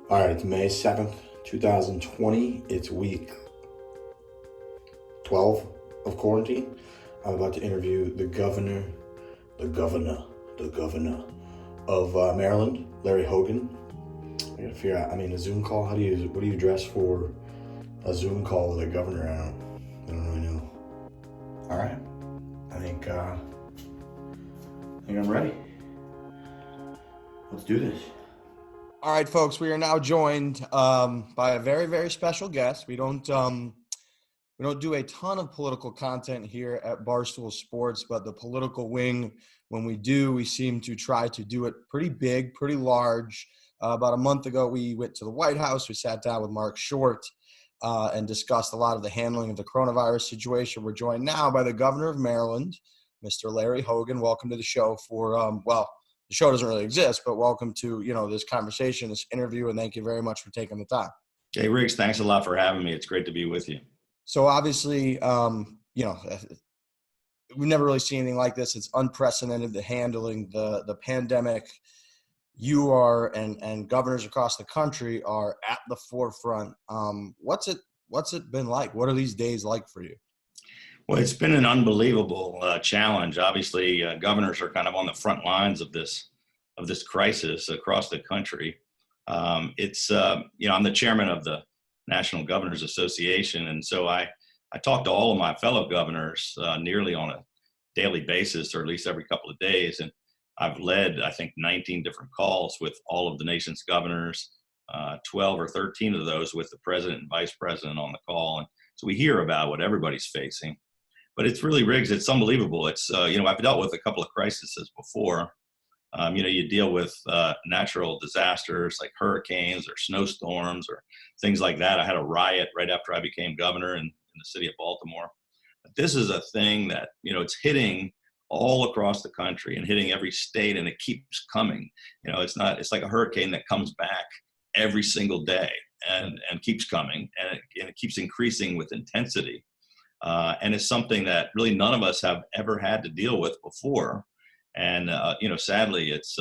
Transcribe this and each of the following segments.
All right, it's May 7th, 2020. It's week 12 of quarantine. I'm about to interview the governor, the governor of Maryland, Larry Hogan. I gotta figure out, a Zoom call, what do you dress for a Zoom call with a governor? I don't really know. All right, I think I'm ready. Let's do this. All right, folks, we are now joined by a very, very special guest. We don't do a ton of political content here at Barstool Sports, but the political wing, when we do, we seem to try to do it pretty big, pretty large. About a month ago, we went to the White House. We sat down with Mark Short and discussed a lot of the handling of the coronavirus situation. We're joined now by the governor of Maryland, Mr. Larry Hogan. Welcome to the show the show doesn't really exist, but welcome to, this conversation, this interview, and thank you very much for taking the time. Hey, Riggs, thanks a lot for having me. It's great to be with you. So obviously, we've never really seen anything like this. It's unprecedented, the handling the pandemic. You are, and governors across the country are at the forefront. What's it been like? What are these days like for you? Well, it's been an unbelievable challenge. Obviously, governors are kind of on the front lines of this crisis across the country. I'm the chairman of the National Governors Association, and so I talk to all of my fellow governors nearly on a daily basis, or at least every couple of days. And I've led, I think, 19 different calls with all of the nation's governors, 12 or 13 of those with the president and vice president on the call. And so we hear about what everybody's facing. But it's really, Riggs, it's unbelievable. It's, I've dealt with a couple of crises before. You deal with natural disasters like hurricanes or snowstorms or things like that. I had a riot right after I became governor in the city of Baltimore. But this is a thing that, it's hitting all across the country and hitting every state, and it keeps coming. It's like a hurricane that comes back every single day and keeps coming, and it keeps increasing with intensity. And it's something that really none of us have ever had to deal with before. And, sadly, it's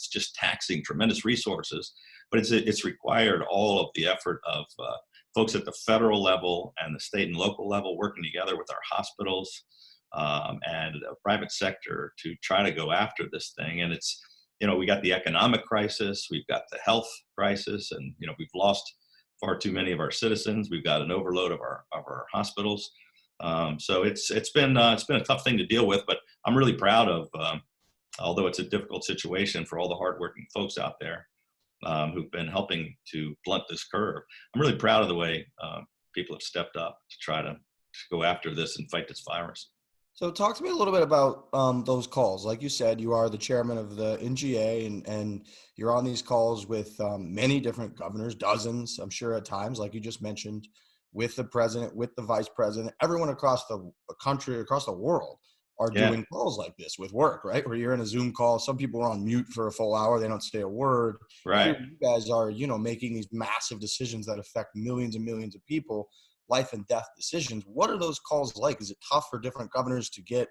just taxing tremendous resources, but it's required all of the effort of folks at the federal level and the state and local level working together with our hospitals and the private sector to try to go after this thing. And it's, we got the economic crisis, we've got the health crisis, and, we've lost far too many of our citizens. We've got an overload of our hospitals. So it's been a tough thing to deal with, but I'm really proud of, although it's a difficult situation for all the hardworking folks out there who've been helping to blunt this curve. I'm really proud of the way people have stepped up to try to go after this and fight this virus. So talk to me a little bit about those calls. Like you said, you are the chairman of the NGA, and you're on these calls with many different governors, dozens, I'm sure at times, like you just mentioned, with the president, with the vice president, everyone across the country, across the world are doing calls like this with work, right? Where you're in a Zoom call. Some people are on mute for a full hour. They don't say a word. Right. Here you guys are, making these massive decisions that affect millions and millions of people, life and death decisions. What are those calls like? Is it tough for different governors to get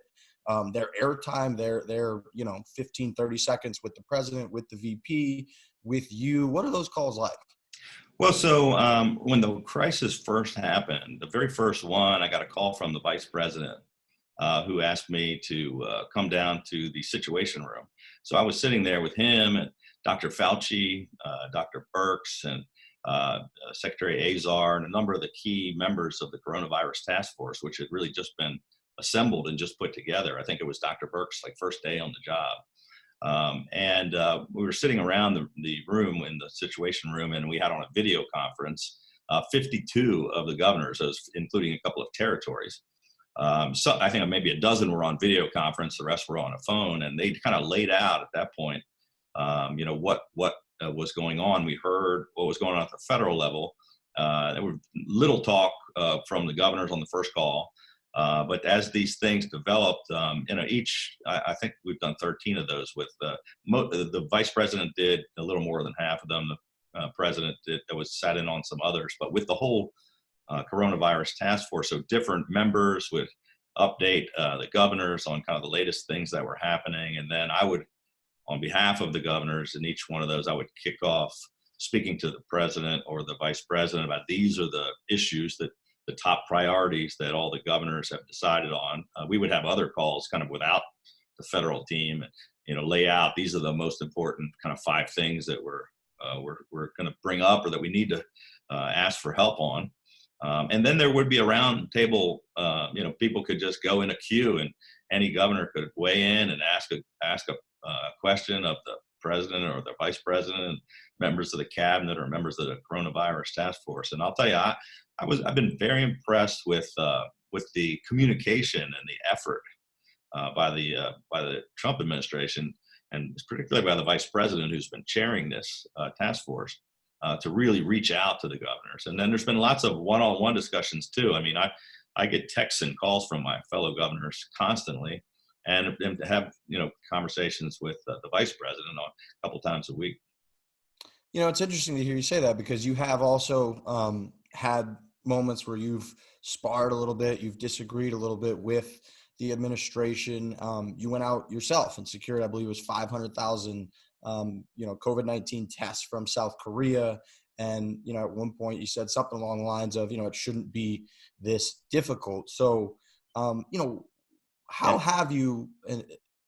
their airtime, their 15, 30 seconds with the president, with the VP, with you? What are those calls like? Well, so when the crisis first happened, the very first one, I got a call from the vice president who asked me to come down to the Situation Room. So I was sitting there with him and Dr. Fauci, Dr. Birx, and Secretary Azar, and a number of the key members of the coronavirus task force, which had really just been assembled and just put together. I think it was Dr. Birx, first day on the job. And we were sitting around the room in the Situation Room, and we had on a video conference 52 of the governors, including a couple of territories. So I think maybe a dozen were on video conference, the rest were on a phone, and they kind of laid out at that point, what was going on. We heard what was going on at the federal level. There were little talk from the governors on the first call. But as these things developed, I think we've done 13 of those with the vice president did a little more than half of them. The president sat in on some others, but with the whole coronavirus task force, so different members would update the governors on kind of the latest things that were happening. And then I would, on behalf of the governors in each one of those, I would kick off speaking to the president or the vice president about these are the issues that the top priorities that all the governors have decided on. We would have other calls kind of without the federal team, and lay out these are the most important kind of 5 things that we're going to bring up or that we need to ask for help on. And then there would be a round table. People could just go in a queue, and any governor could weigh in and ask a question of the president or the vice president, and members of the cabinet or members of the coronavirus task force. And I'll tell you, I've been very impressed with the communication and the effort by the Trump administration, and particularly by the vice president who's been chairing this task force, to really reach out to the governors. And then there's been lots of one-on-one discussions too. I mean, I get texts and calls from my fellow governors constantly, and to have conversations with the vice president a couple times a week. It's interesting to hear you say that, because you have also had moments where you've sparred a little bit, you've disagreed a little bit with the administration. You went out yourself and secured, I believe it was 500,000, COVID-19 tests from South Korea. And, at one point you said something along the lines of, it shouldn't be this difficult. So, how have you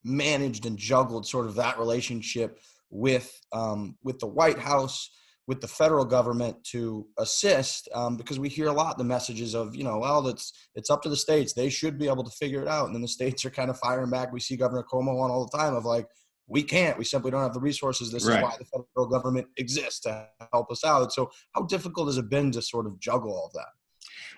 managed and juggled sort of that relationship with the White House, with the federal government to assist? Because we hear a lot the messages of, it's up to the states. They should be able to figure it out. And then the states are kind of firing back. We see Governor Cuomo on all the time of like, we can't. We simply don't have the resources. This is why the federal government exists, to help us out. So how difficult has it been to sort of juggle all of that?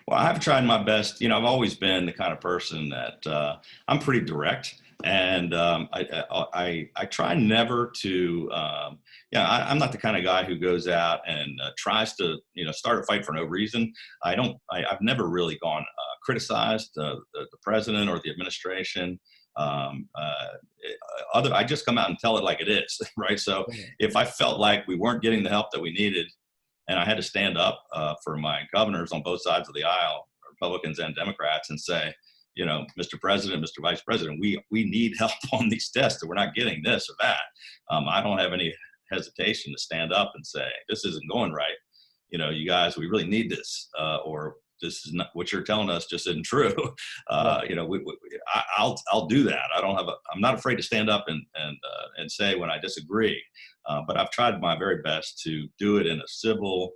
Well, I've tried my best. I've always been the kind of person that I'm pretty direct, and I try never to. I'm not the kind of guy who goes out and tries to start a fight for no reason. I've never really gone criticized the president or the administration. I just come out and tell it like it is, right? So if I felt like we weren't getting the help that we needed, and I had to stand up for my governors on both sides of the aisle, Republicans and Democrats, and say, Mr. President, Mr. Vice President, we need help on these tests, and we're not getting this or that. I don't have any hesitation to stand up and say, this isn't going right. You guys, we really need this, or this is not what you're telling us just isn't true. I'll do that. I'm not afraid to stand up and say when I disagree. But I've tried my very best to do it in a civil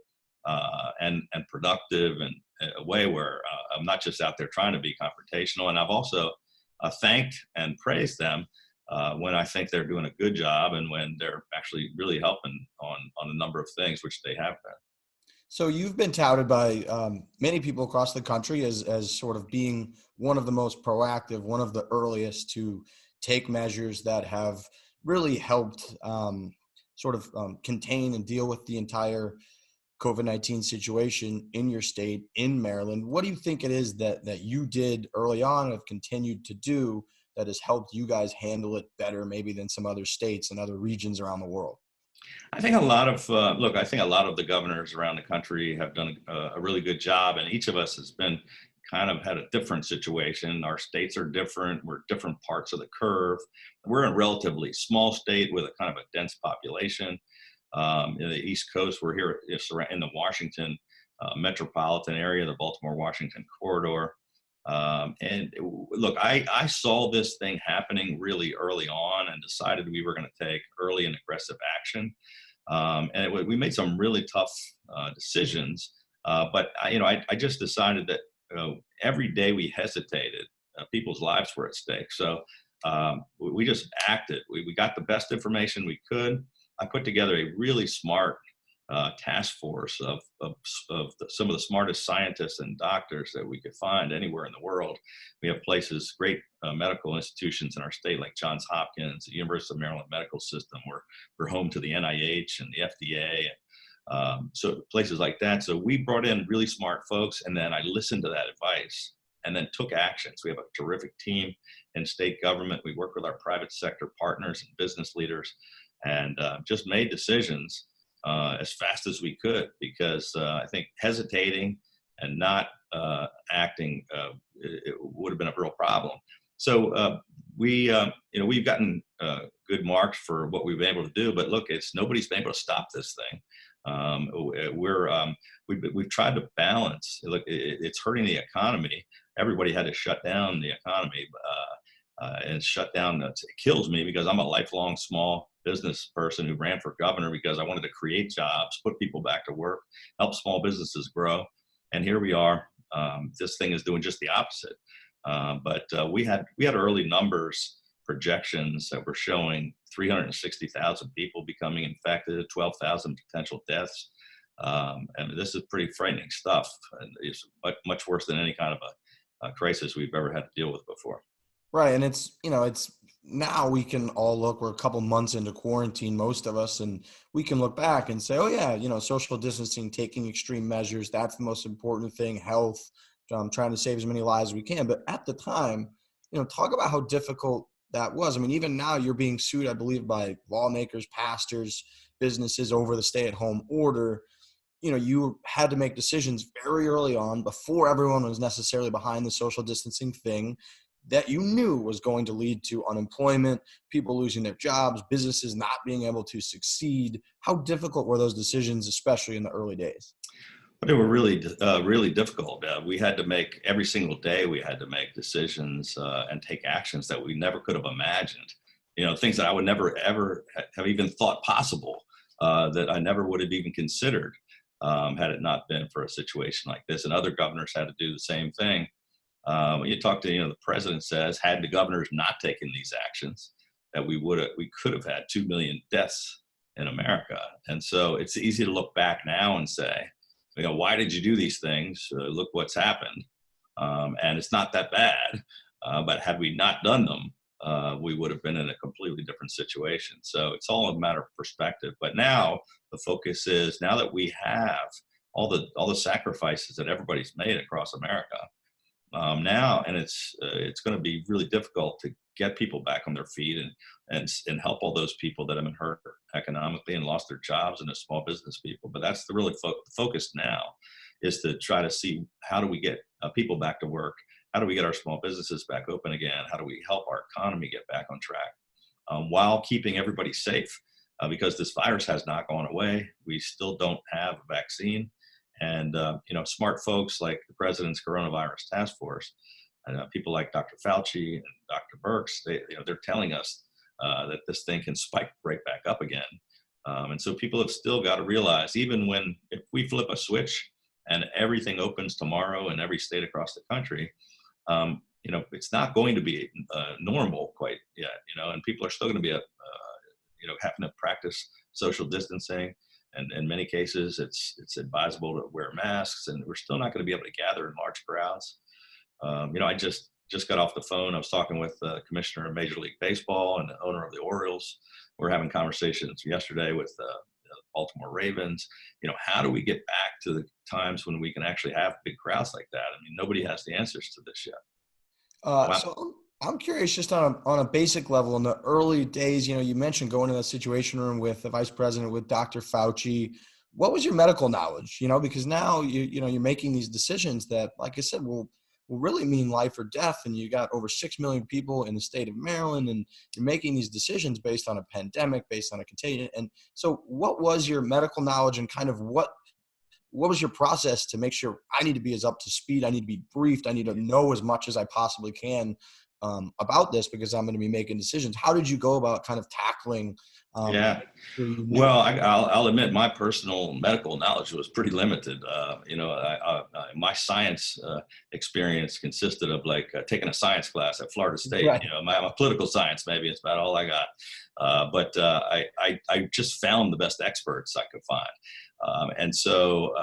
and productive and a way where I'm not just out there trying to be confrontational. And I've also thanked and praised them when I think they're doing a good job and when they're actually really helping on a number of things, which they have been. So you've been touted by many people across the country as sort of being one of the most proactive, one of the earliest to take measures that have really helped contain and deal with the entire COVID-19 situation in your state, in Maryland. What do you think it is that you did early on and have continued to do that has helped you guys handle it better maybe than some other states and other regions around the world? I think a lot of the governors around the country have done a really good job, and each of us has been kind of had a different situation. Our states are different. We're different parts of the curve. We're a relatively small state with a kind of a dense population. In the East Coast, we're here in the Washington metropolitan area, the Baltimore-Washington corridor. And look, I saw this thing happening really early on and decided we were going to take early and aggressive action. And we made some really tough decisions. But I just decided that every day we hesitated, people's lives were at stake. So we just acted. We got the best information we could. I put together a really smart task force of some of the smartest scientists and doctors that we could find anywhere in the world. We have places, great medical institutions in our state like Johns Hopkins, the University of Maryland Medical System. We're home to the NIH and the FDA. So places like that. So we brought in really smart folks, and then I listened to that advice and then took actions. We have a terrific team in state government. We work with our private sector partners and business leaders, and just made decisions as fast as we could, because I think hesitating and not acting it would have been a real problem. So we've gotten good marks for what we've been able to do, but look, nobody's been able to stop this thing. We've tried to balance. Look, it's hurting the economy. Everybody had to shut down the economy, and shut down. It kills me because I'm a lifelong small business person who ran for governor because I wanted to create jobs, put people back to work, help small businesses grow. And here we are. This thing is doing just the opposite. But we had early numbers projections that were showing 360,000 people becoming infected, 12,000 potential deaths. And this is pretty frightening stuff. And it's much worse than any kind of a crisis we've ever had to deal with before. Right. And it's now we can all look, we're a couple months into quarantine, most of us, and we can look back and say, oh yeah, social distancing, taking extreme measures, that's the most important thing, health, trying to save as many lives as we can. But at the time, talk about how difficult that was. I mean, even now you're being sued, I believe, by lawmakers, pastors, businesses over the stay-at-home order. You had to make decisions very early on before everyone was necessarily behind the social distancing thing that you knew was going to lead to unemployment, people losing their jobs, businesses not being able to succeed. How difficult were those decisions, especially in the early days? But they were really difficult. We had to make every single day. We had to make decisions and take actions that we never could have imagined. Things that I would never ever have even thought possible, that I never would have even considered, had it not been for a situation like this. And other governors had to do the same thing. When you talk to the president says, had the governors not taken these actions, that we could have had 2 million deaths in America. And so it's easy to look back now and say, why did you do these things? Look what's happened. And it's not that bad. But had we not done them, we would have been in a completely different situation. So it's all a matter of perspective. But now the focus is, now that we have all the sacrifices that everybody's made across America, now, and it's going to be really difficult to get people back on their feet and help all those people that have been hurt economically and lost their jobs, and the small business people. But that's the really focus now, is to try to see, how do we get people back to work? How do we get our small businesses back open again? How do we help our economy get back on track, while keeping everybody safe? Because this virus has not gone away. We still don't have a vaccine. And, smart folks like the president's coronavirus task force, people like Dr. Fauci and Dr. Birx, they're telling us that this thing can spike right back up again. And so people have still got to realize, if we flip a switch and everything opens tomorrow in every state across the country, it's not going to be normal quite yet, and people are still going to be, having to practice social distancing. And in many cases, it's advisable to wear masks, and we're still not going to be able to gather in large crowds. I just got off the phone. I was talking with the commissioner of Major League Baseball and the owner of the Orioles. We're having conversations yesterday with the Baltimore Ravens. How do we get back to the times when we can actually have big crowds like that? I mean, nobody has the answers to this yet. Wow. So I'm curious, just on a basic level, in the early days, you mentioned going to the situation room with the vice president, with Dr. Fauci. What was your medical knowledge? Because now you're making these decisions that, like I said, will really mean life or death. And you got over 6 million people in the state of Maryland, and you're making these decisions based on a pandemic, based on a contagion. And so what was your medical knowledge, and kind of what was your process to make sure I need to be as up to speed? I need to be briefed. I need to know as much as I possibly can about this, because I'm going to be making decisions. How did you go about kind of tackling? Well, I'll admit my personal medical knowledge was pretty limited. My science experience consisted of taking a science class at Florida State. Right. My political science, maybe it's about all I got. But I just found the best experts I could find. And so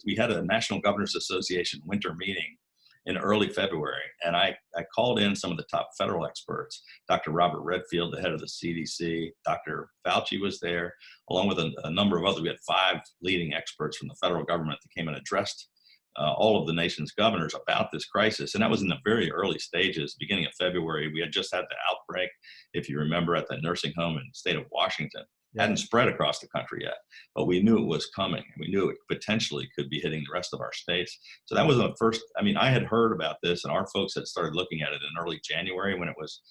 we had a National Governors Association winter meeting in early February. And I called in some of the top federal experts. Dr. Robert Redfield, the head of the CDC, Dr. Fauci was there, along with a number of others. We had 5 leading experts from the federal government that came and addressed all of the nation's governors about this crisis. And that was in the very early stages, beginning of February. We had just had the outbreak, if you remember, at the nursing home in the state of Washington. Yeah. Hadn't spread across the country yet, but we knew it was coming, and we knew it potentially could be hitting the rest of our states. So that was the first. I had heard about this, and our folks had started looking at it in early January when it was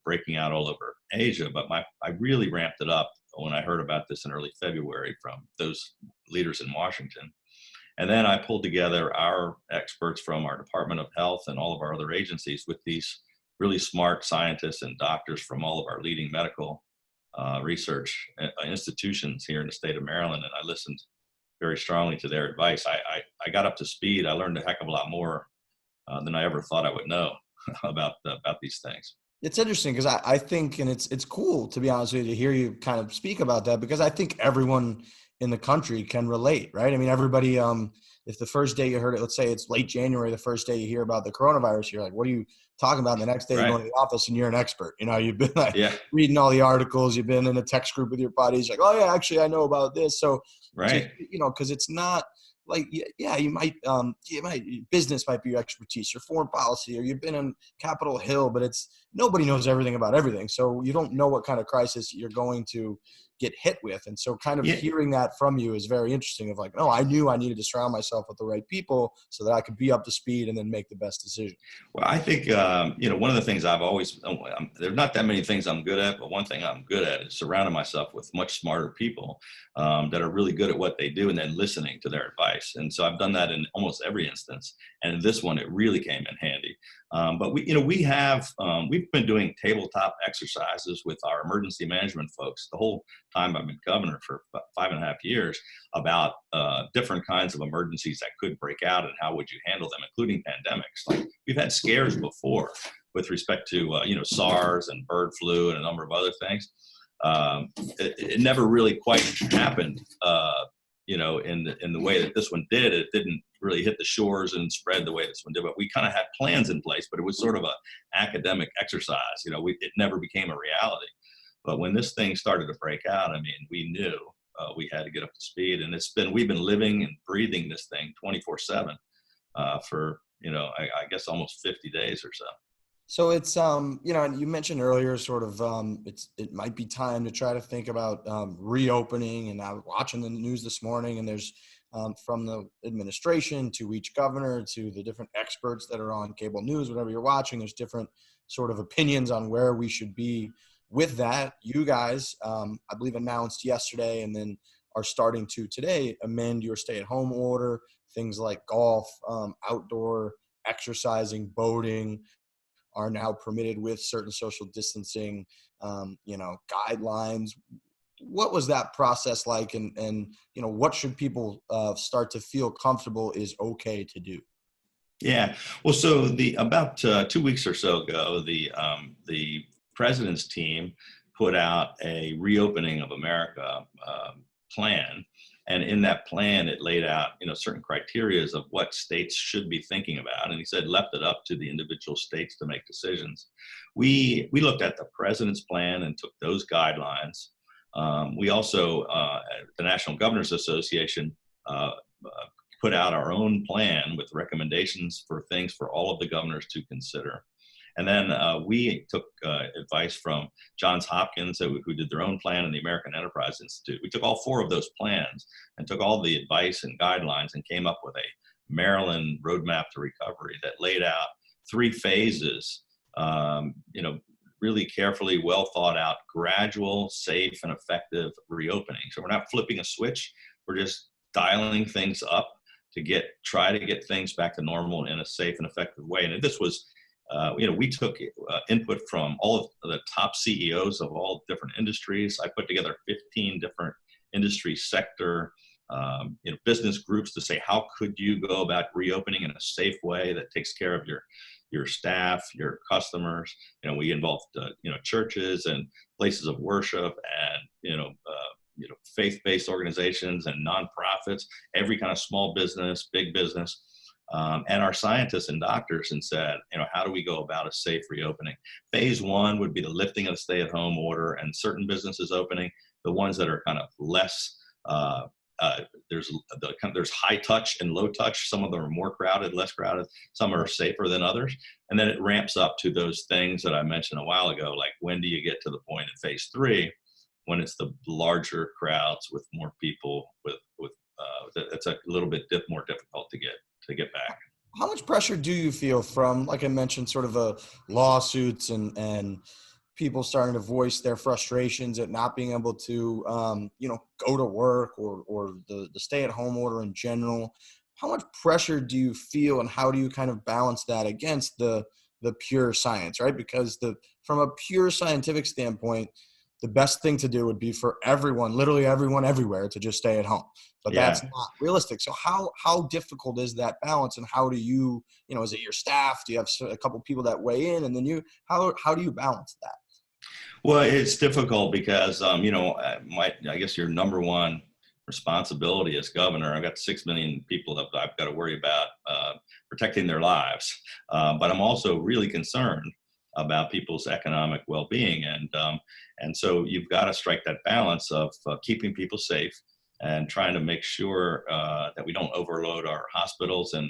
breaking out all over Asia. But I really ramped it up when I heard about this in early February from those leaders in Washington. And then I pulled together our experts from our Department of Health and all of our other agencies with these really smart scientists and doctors from all of our leading medical research institutions here in the state of Maryland. And I listened very strongly to their advice. I got up to speed. I learned a heck of a lot more than I ever thought I would know about these things. It's interesting because I think, and it's cool, to be honest with you, to hear you kind of speak about that, because I think everyone in the country can relate, right? I mean, everybody, if the first day you heard it, let's say it's late January, the first day you hear about the coronavirus, you're like, what are you talking about? And the next day you go to the office and you're an expert. You know, you've been like reading all the articles, you've been in a text group with your buddies, like, oh yeah, actually I know about this. So, you know, because it's not like, yeah, you might, business might be your expertise, your foreign policy, or you've been on Capitol Hill, but nobody knows everything about everything. So you don't know what kind of crisis you're going to get hit with. And so kind of hearing that from you is very interesting, of like, no, I knew I needed to surround myself with the right people so that I could be up to speed and then make the best decision. Well, I think, you know, one of the things I've always, there's not that many things I'm good at, but one thing I'm good at is surrounding myself with much smarter people that are really good at what they do and then listening to their advice. And so I've done that in almost every instance. And in this one, it really came in handy. But we've been doing tabletop exercises with our emergency management folks the whole time I've been governor, for about 5.5 years, about different kinds of emergencies that could break out and how would you handle them, including pandemics. Like, we've had scares before with respect to SARS and bird flu and a number of other things. It never really quite happened, in the way that this one did. It didn't really hit the shores and spread the way this one did, but we kind of had plans in place, but it was sort of an academic exercise. It never became a reality. But when this thing started to break out, I mean, we knew we had to get up to speed, and we've been living and breathing this thing 24/7 for, I guess almost 50 days or so. So it's, and you mentioned earlier sort of, it might be time to try to think about reopening. And I was watching the news this morning, and there's from the administration to each governor to the different experts that are on cable news, whatever you're watching, there's different sort of opinions on where we should be with that. You guys, I believe, announced yesterday and then are starting to today amend your stay-at-home order, things like golf, outdoor exercising, boating are now permitted with certain social distancing, guidelines. What was that process like? And what should people start to feel comfortable is okay to do? Yeah. Well, so about 2 weeks or so ago, the president's team put out a reopening of America plan. And in that plan, it laid out, certain criteria of what states should be thinking about. And he said, left it up to the individual states to make decisions. We looked at the president's plan and took those guidelines. We also, the National Governors Association, put out our own plan with recommendations for things for all of the governors to consider. And then we took advice from Johns Hopkins, who did their own plan, and the American Enterprise Institute. We took all 4 of those plans and took all the advice and guidelines and came up with a Maryland roadmap to recovery that laid out 3 phases, really carefully, well thought out, gradual, safe, and effective reopening. So we're not flipping a switch. We're just dialing things up to try to get things back to normal in a safe and effective way. And this was, we took input from all of the top CEOs of all different industries. I put together 15 different industry sector, business groups to say, how could you go about reopening in a safe way that takes care of your staff, your customers? We involved, churches and places of worship and, faith-based organizations and nonprofits, every kind of small business, big business. And our scientists and doctors, and said, how do we go about a safe reopening? Phase 1 would be the lifting of the stay-at-home order and certain businesses opening. The ones that are kind of less, there's high touch and low touch. Some of them are more crowded, less crowded. Some are safer than others. And then it ramps up to those things that I mentioned a while ago, like when do you get to the point in phase 3 when it's the larger crowds with more people it's a little bit more difficult to get back. How much pressure do you feel from, like I mentioned, sort of lawsuits and people starting to voice their frustrations at not being able to, go to work or the stay-at-home order in general. How much pressure do you feel, and how do you kind of balance that against the pure science, right? Because from a pure scientific standpoint, the best thing to do would be for everyone, literally everyone everywhere, to just stay at home. But Yeah. that's not realistic. So how difficult is that balance, and how do you, is it your staff? Do you have a couple people that weigh in, and then how do you balance that? Well, it's difficult because, I guess your number one responsibility as governor, I've got 6 million people that I've got to worry about protecting their lives. But I'm also really concerned about people's economic well-being. And so you've got to strike that balance of keeping people safe and trying to make sure that we don't overload our hospitals, and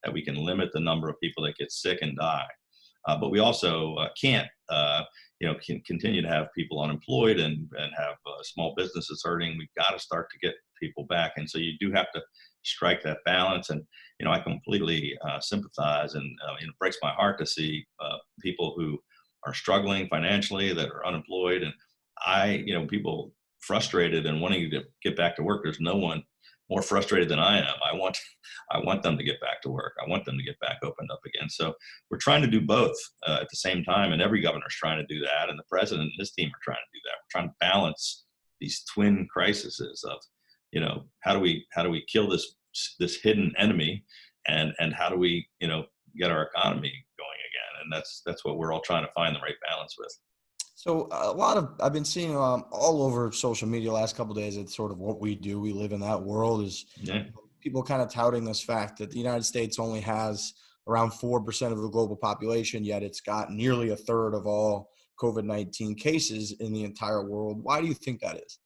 that we can limit the number of people that get sick and die. But we also can't, can continue to have people unemployed and have small businesses hurting. We've got to start to get people back. And so you do have to strike that balance. And, I completely sympathize, and it breaks my heart to see people who are struggling financially, that are unemployed. And people frustrated and wanting to get back to work. There's no one more frustrated than I am. I want them to get back to work. I want them to get back opened up again. So we're trying to do both at the same time, and every governor is trying to do that, and the president and his team are trying to do that. We're trying to balance these twin crises of, how do we kill this hidden enemy, and how do we, get our economy going again? And that's what we're all trying to find the right balance with. So I've been seeing all over social media last couple of days. It's sort of what we do. We live in that world. Is Yeah. people kind of touting this fact that the United States only has around 4% of the global population, yet it's got nearly a third of all COVID-19 cases in the entire world. Why do you think that is?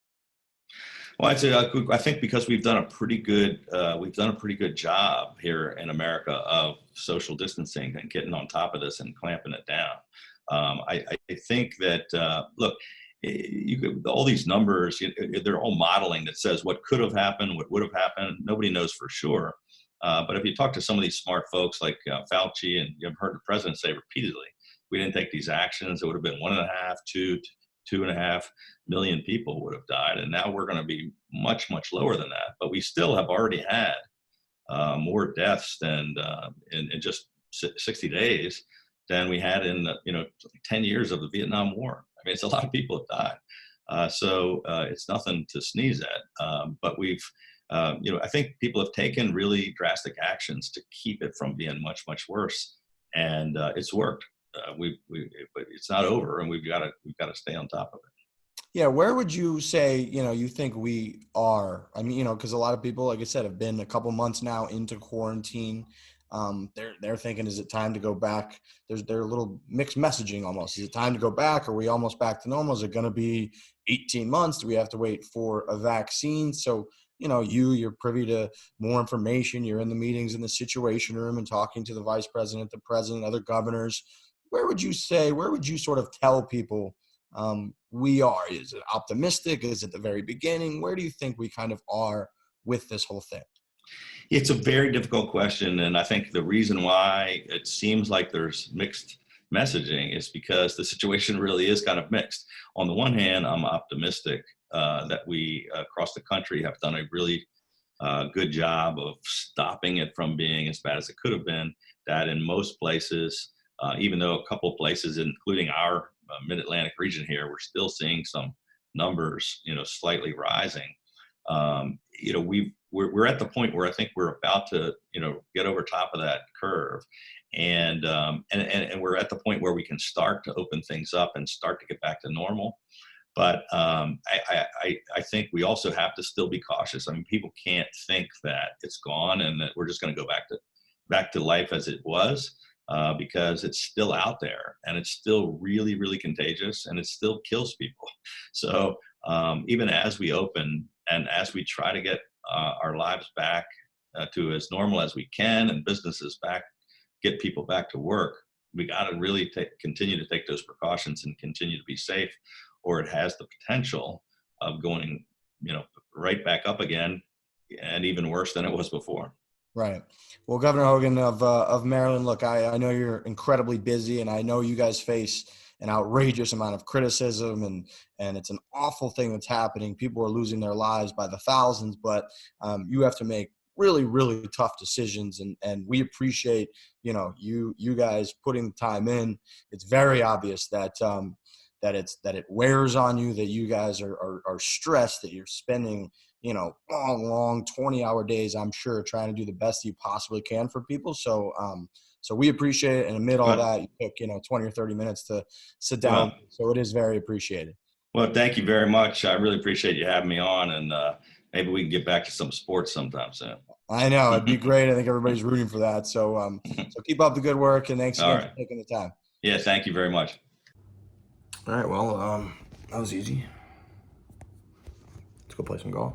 Well, I think because we've done a pretty good job here in America of social distancing and getting on top of this and clamping it down. I think that look, all these numbers, they're all modeling that says what could have happened, what would have happened. Nobody knows for sure. But if you talk to some of these smart folks like Fauci, and you've heard the president say repeatedly, we didn't take these actions, it would have been 1.5, 2.5 million people would have died. And now we're going to be much, much lower than that. But we still have already had more deaths than in just 60 days than we had in 10 years of the Vietnam War. I mean, it's a lot of people have died. So it's nothing to sneeze at. But I think people have taken really drastic actions to keep it from being much, much worse. And it's worked. But it's not over, and we've got to stay on top of it. Yeah, where would you say, you think we are? I mean, because a lot of people, like I said, have been a couple months now into quarantine. They're thinking, is it time to go back? They're a little mixed messaging almost. Is it time to go back? Are we almost back to normal? Is it going to be 18 months? Do we have to wait for a vaccine? So, you're privy to more information. You're in the meetings in the Situation Room and talking to the vice president, the president, other governors. Where would you sort of tell people we are? Is it optimistic? Is it the very beginning? Where do you think we kind of are with this whole thing? It's a very difficult question. And I think the reason why it seems like there's mixed messaging is because the situation really is kind of mixed. On the one hand, I'm optimistic that we across the country have done a really good job of stopping it from being as bad as it could have been, that in most places, even though a couple of places, including our mid-Atlantic region here, we're still seeing some numbers, slightly rising. We're at the point where I think we're about to, get over top of that curve, and we're at the point where we can start to open things up and start to get back to normal. But I think we also have to still be cautious. I mean, people can't think that it's gone and that we're just going to go back to life as it was. Because it's still out there, and it's still really, really contagious, and it still kills people. So even as we open and as we try to get our lives back to as normal as we can, and businesses back, get people back to work, we got to really continue to take those precautions and continue to be safe, or it has the potential of going, right back up again, and even worse than it was before. Right. Well, Governor Hogan of Maryland, look, I know you're incredibly busy, and I know you guys face an outrageous amount of criticism, and it's an awful thing that's happening. People are losing their lives by the thousands, but you have to make really, really tough decisions, and we appreciate, you guys putting the time in. It's very obvious that that it wears on you, that you guys are stressed, that you're spending, long 20-hour days, I'm sure, trying to do the best you possibly can for people. So so we appreciate it, and amid all that, you took 20 or 30 minutes to sit down. Well, so it is very appreciated. well, thank you very much. I really appreciate you having me on, and maybe we can get back to some sports sometime soon. I know it'd be great. I think everybody's rooting for that. So so keep up the good work, and thanks All again right. for taking the time. Yeah, thank you very much. All right. Well, that was easy. Let's go play some golf.